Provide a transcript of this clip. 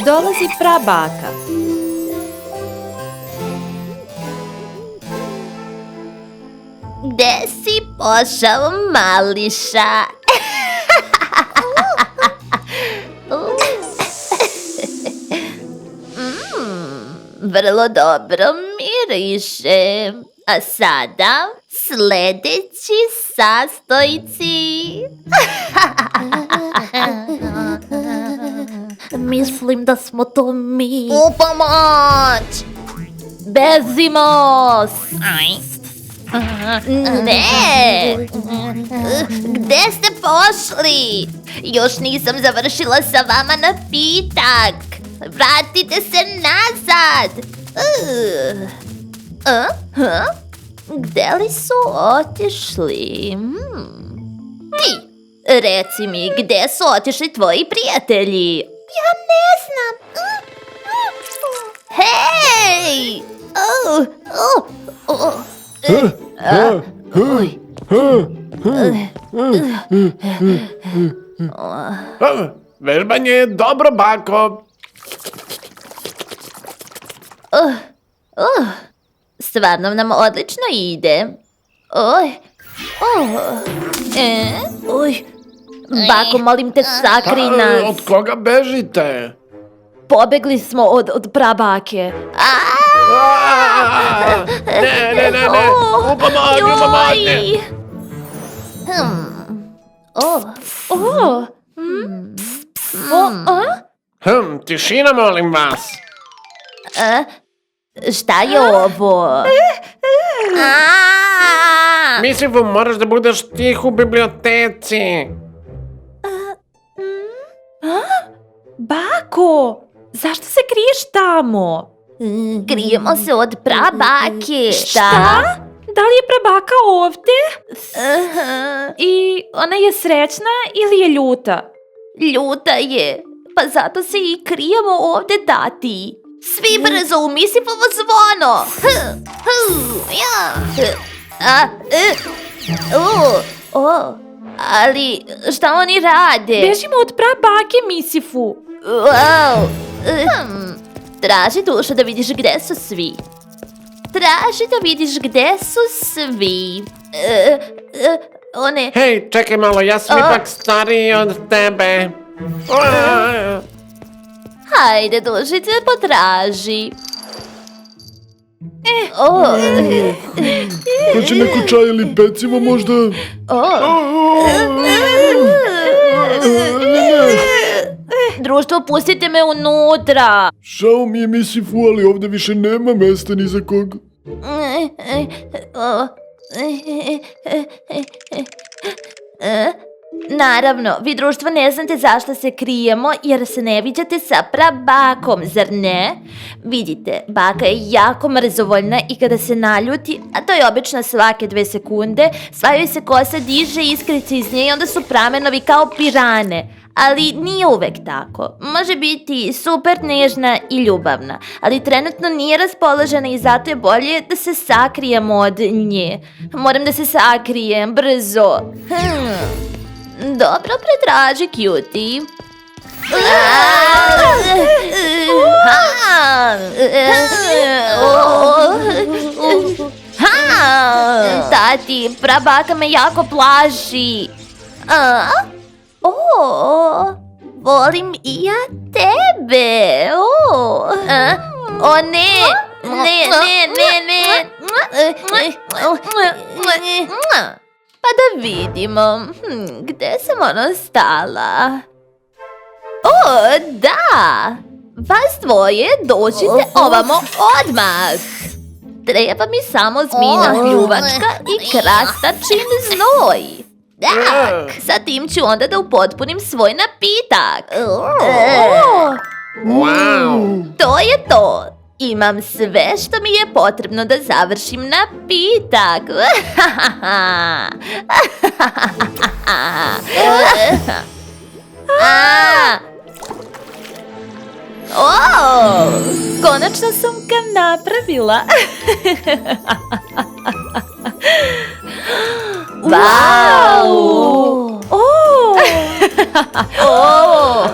Dolazi prabaka. Gde si pošao, mališa? Vrlo dobro miriše. A sada sledeći sastojci. Mislim da smo to mi. U pomoć! Bezimos! Ne! Gde ste pošli? Još nisam završila sa vama napitak. Vratite se nazad. Gde li su otišli? Ti, reci mi, gde su otišli tvoji prijatelji? Ja ne znam. Hej! Vežbanje je dobro, bako. Stvarno nam odlično ide. Bako, molim te, sakri nas. Od koga bežite? Pobegli smo od prabake. Ne. Upomogni. Tišina, molim vas. Šta je ovo? Mislim, moraš da budeš tih u biblioteci. Bako, zašto se kriješ tamo? Krijemo se od prabake. Šta? Da li je prabaka ovde? I ona je srećna ili je ljuta? Ljuta je. Pa zato se i krijemo ovde, tati. Svi brzo u Misifovo zvono. Ali šta oni rade? Bežimo od prabake, Misifu. Traži dušo da vidiš gde su svi. Traži da vidiš gde su svi. One... Hej, čekaj malo, ja sam ipak stariji od tebe. Hajde, dušice, potraži. Hoće neko čaj ili pecivo možda? Društvo, pustite me unutra. Žao mi je, Misifu, ali ovde više nema mesta ni za koga. Naravno, vi društvo ne znate zašto se krijemo jer se ne viđate sa prabakom, zar ne? Vidite, baka je jako mrzovoljna i kada se naljuti, a to je obično svake 2 sekunde, sva joj se kosa diže, iskrice iz nje i onda su pramenovi kao pirane. Ali nije uvek tako. Može biti super nežna i ljubavna, ali trenutno nije raspoložena i zato je bolje da se sakrijemo od nje. Moram da se sakrijem, brzo. Dobro, pretraži, Cutie. Tati, prabaka me jako plaši. Volim i ja tebe. Ne. Pa da vidimo, gde sam ono stala? Da! Vas dvoje dođite ovamo odmah. Treba mi samo zmijina pljuvačka i krastačin znoj. Tak, sa tim ću onda da upotpunim svoj napitak. Wow! To je to. Imam sve što mi je potrebno da završim napitak. Konačno sam ga napravila. Vau! O! O!